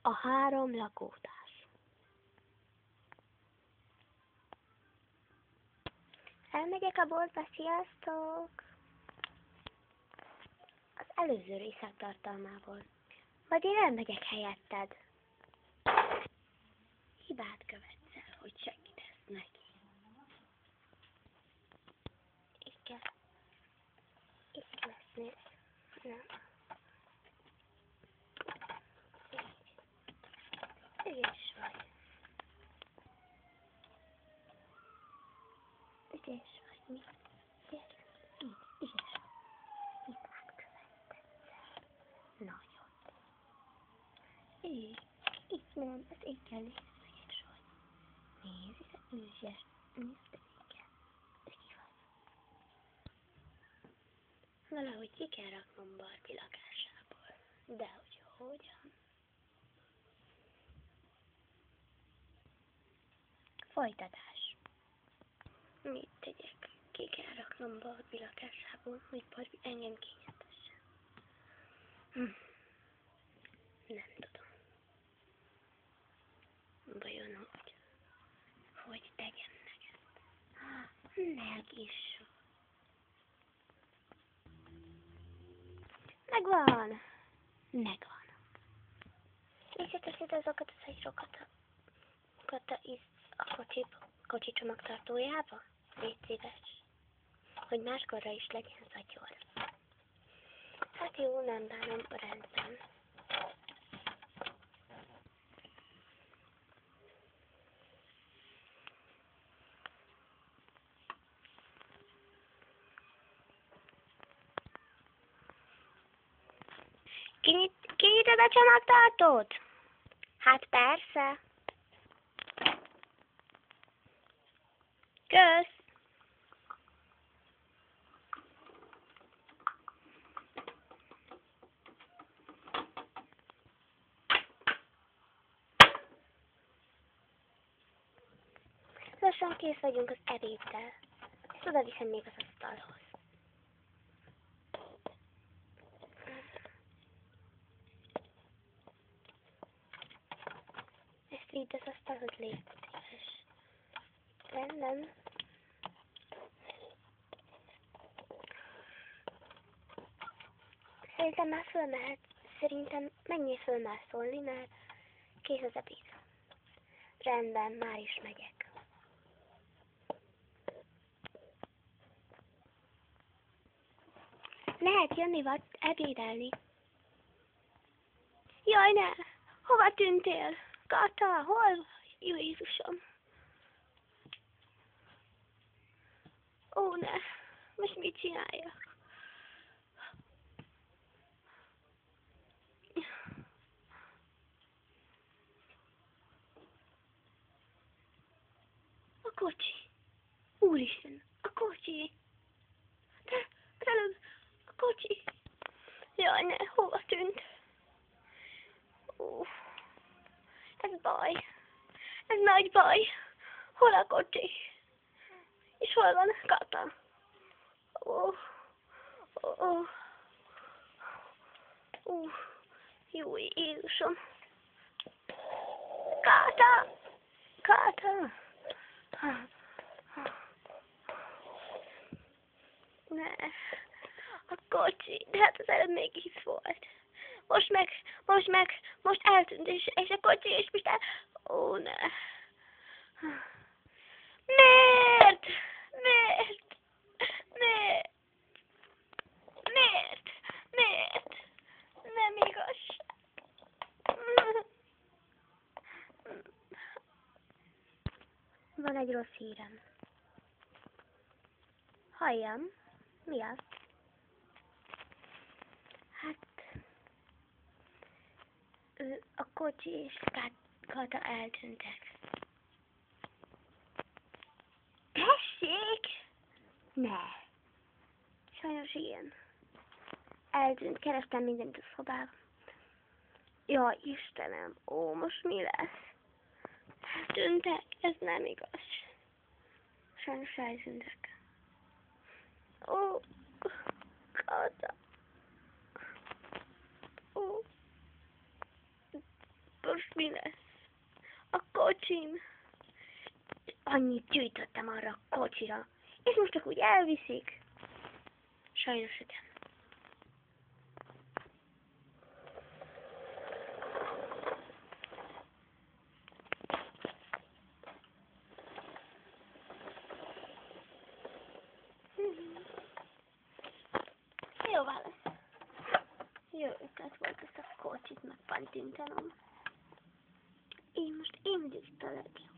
A 3 lakótárs. Elmegyek a boltba, sziasztok! Az előző részek tartalmából. Vagy én elmegyek helyetted. Hibát követsz el, hogy segítesz neki. Igen. Itt lesznél. Nem. Ügyes vagy. Ügyes vagy, mi? Ügyes vagy. Hibát követted el. Nagyot. Itt nem, ez igen, ügyes vagy. Nézd, ez ügyes. Nézd, igen. Ez ki van. Valahogy ki kell raknom Barbie lakásából. De hogy hogyan? Folytatás. Mit tegyek? Ki kell raknom Barbie lakásából, hogy Barbie engem kényelmessen. Nem tudom. Vajon hogy tegyem neked? Meg is. Megvan. Visszateszed azokat a szagyrokat a kocsi csomagtartójába? Légy szíves, hogy máskorra is legyen szatyor. Hát jó, nem bánom, rendben. Kinyitod a csomagtartót? Hát persze. Kösz. Lassan kész vagyunk az ebéddel. Ezt oda viszem még az asztalhoz. Ezt vidd az asztalhoz, légy szíves. Rendben. Szerintem már fölmehet. Szerintem menjél föl már szólni, mert kész az ebéd. Rendben, már is megyek. Lehet jönni vagy ebédelni. Jaj, ne! Hova tűntél? Kata, hol vagy? Jó Jézusom! Ó, ne! Most mit csináljak? A kocsi! Úristen! A kocsi! De előbb a kocsi! Jaj, ne! Hova tűnt? Ez baj! Ez nagy baj! Hol a kocsi? És hol van Kata? Jó Jézusom! Kata! Kata! Ne! A kocsi! De hát az előbb még itt volt. Most eltűnt, és a kocsi is most el... Ó, ne! Miért? Miért? Miért? Miért? Miért? Nem igazság. Van egy rossz hírem. Halljam. Mi az? Hát... A kocsi és Kata eltűntek. Tessék? Ne. Sajnos igen. Eltűnt, kerestem mindent a szobában. Jaj, Istenem, ó, most mi lesz? eltűntek. Ez nem igaz. Sajnos eltűntek. Ó, Kata. Ó, most mi lesz? A kocsim. Annyit gyűjtöttem arra a kocsira. És most csak úgy elviszik. Sajnos igen. Jó válasz. Jó ötlet volt ezt a kocsit megpatintanom. Én most indít a legjobb.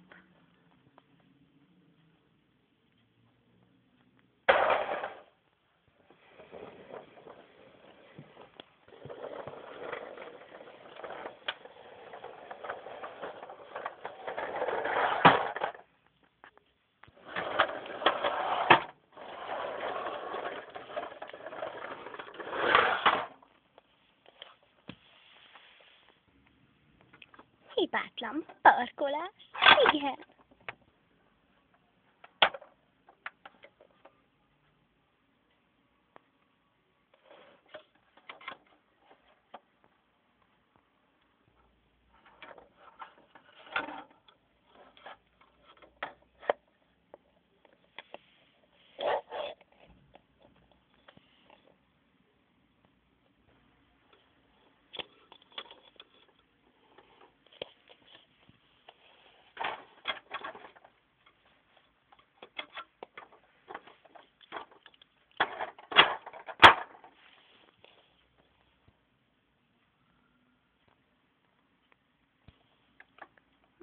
Hibátlan parkolás. Igen.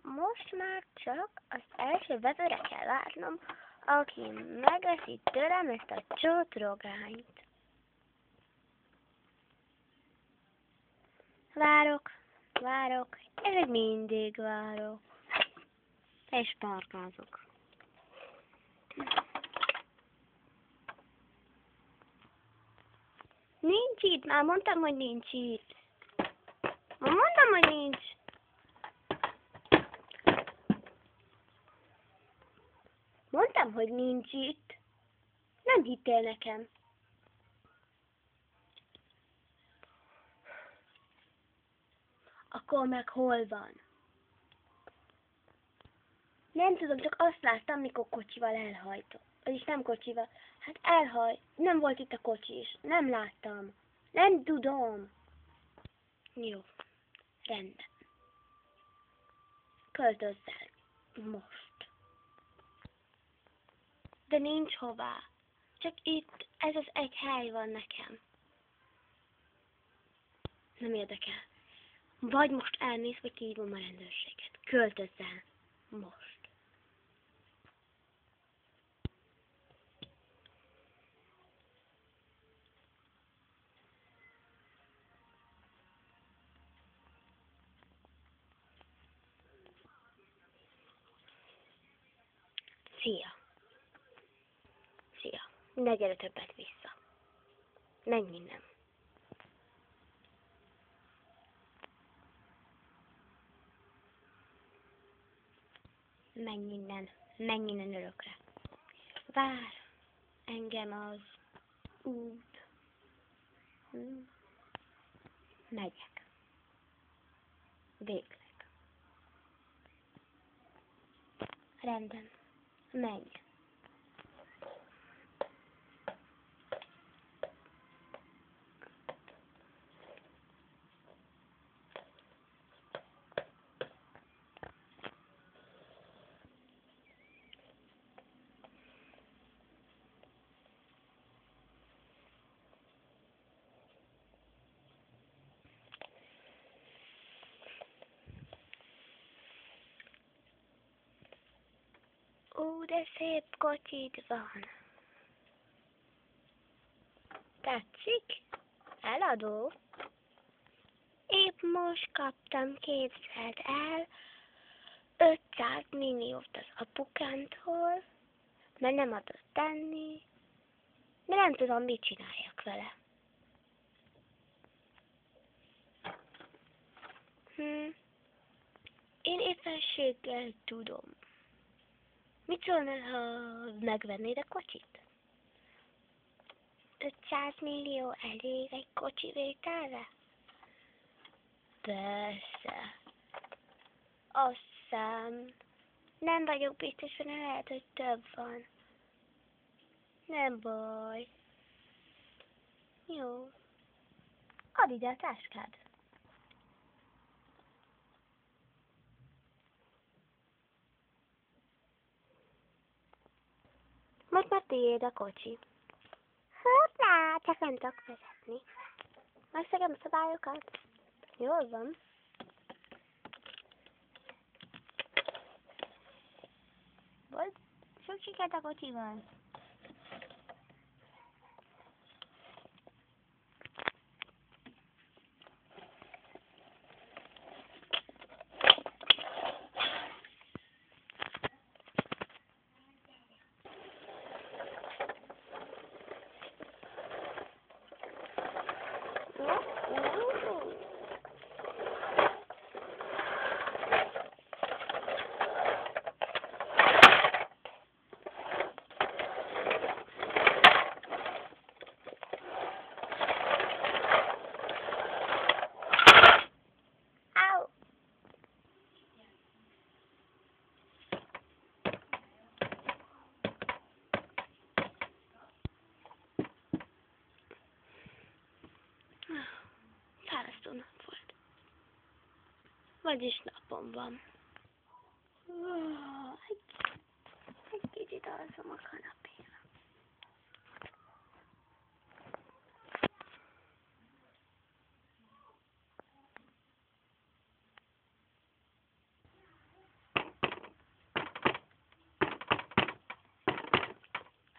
Most már csak az első vevőre kell várnom, aki megeszi tőlem ezt a csotrogányt. Várok, és még mindig várok. És parkázok. Nincs itt, már mondtam, hogy nincs itt. Mondtam, hogy nincs. Mondtam, hogy nincs itt. Nem hittél nekem. Akkor meg hol van? Nem tudom, csak azt láttam, mikor kocsival elhajtott. Vagyis nem kocsival. Hát nem volt itt a kocsi is. Nem láttam. Nem tudom. Jó. Rendben. Költözz el. Most. De nincs hová. Csak itt, ez az egy hely van nekem. Nem érdekel. Vagy most elmész, vagy kihívom a rendőrséget. Költözz el. Most. Szia. Szia. Ne gyere többet vissza. Menj innen. Menj innen. Menj innen örökre. Vár engem az út. Megyek. Végleg. Rendben. Menj. Ó, de szép kocsid van. Tetszik? Eladó? Épp most kaptam, képzeld el, 500 milliót az apukámtól, mert nem adott tenni, de nem tudom, mit csináljak vele. Én éppenséggel tudom. Mit szólnál, ha megvennéd a kocsit? 500 millió elég egy kocsi vételre? Persze. Azt hiszem. Nem vagyok biztos, hogy lehet, hogy több van. Nem baj. Jó. Add ide a táskád. Most már tiéd a kocsi. Hoppá, csak nem tudok vezetni. Megszegem a szabályokat. Jól van. Volt sok sikert a kocsiban. Fárasztó nap volt. Vagyis napom van. Egy kicsit alszom a kanapén.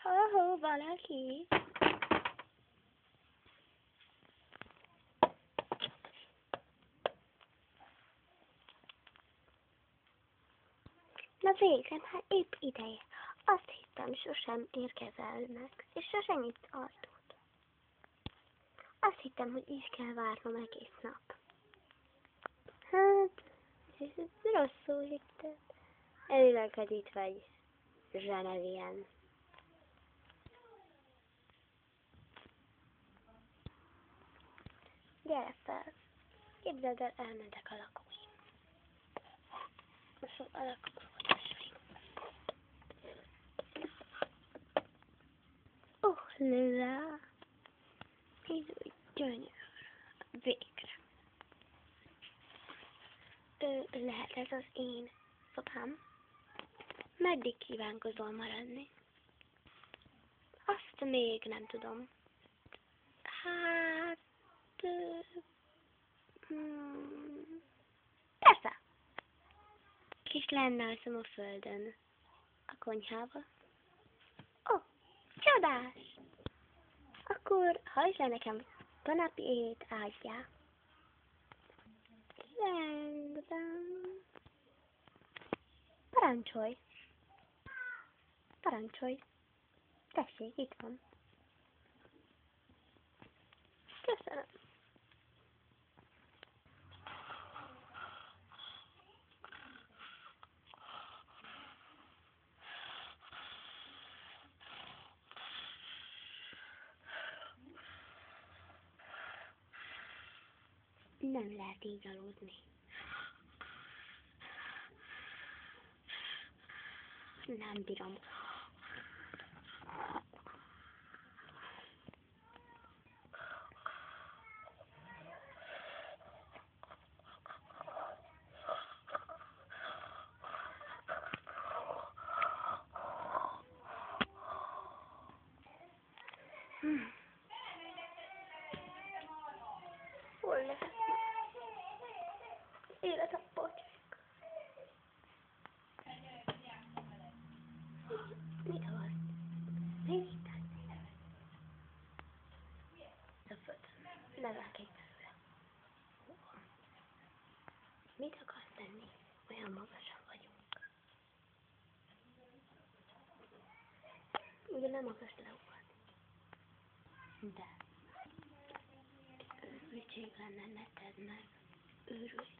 Ho-ho, valaki. Na végre, már épp ideje. Azt hittem, sosem érkezel meg, és sosem nyitsz ajtót. Azt hittem, hogy is kell várnom egész nap. Hát, rosszul hitted. Elvileg itt vagy, Zsenevien. Gyere fel. Képzeld el, elmentek a lakóim. A lakósodasaim. Lila. Ez gyönyörű. Végre. Lehet ez az én szobám? Meddig kívánkozol maradni? Azt még nem tudom. Hát... persze. Kis lenne alszom a földön. A konyhába. Ó, csodás! Akkor hagyd le nekem kanapét ágyjá. Rendben. Parancsolj. Parancsolj. Tessék, itt van. Köszönöm. Nem lehet így aludni. Nem bírom. Hol lehet? Élet a pocsék. Mit akarsz? Nézd itt. A földön. Levelkék belőle. Mit akarsz tenni? Olyan magasan vagyunk. Ugye nem akarsz leugrani. De. Őrültség lenne, ne tedd meg. Őrültség.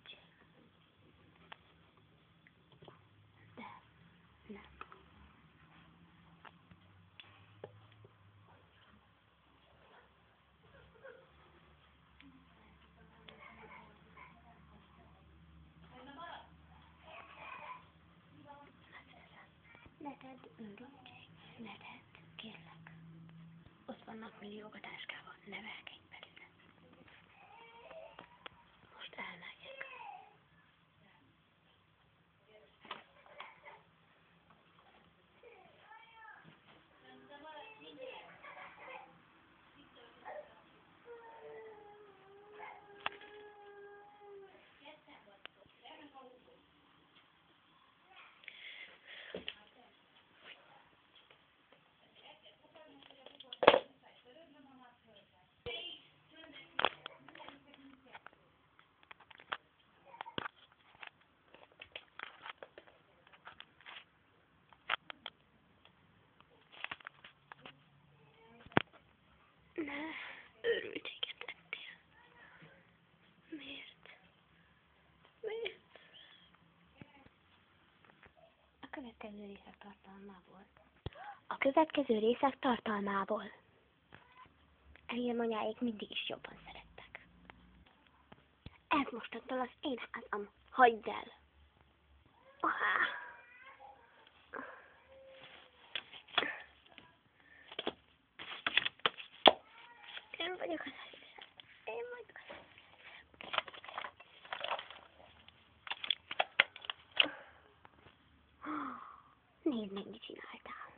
Ne tedd, őrültség. Ne tedd, kérlek. Ott vannak milliók a táskával, nevelkedj belőle. Most elmegyek. Ne, őrültséget tettél. Miért? Miért? A következő részek tartalmából. A következő részek tartalmából. Engem anyáik mindig is jobban szerettek. Ez mostantól az én házam. Hagyd el! Én vagyok az először. Én vagyok az először. Nézd meg, mit csináltál.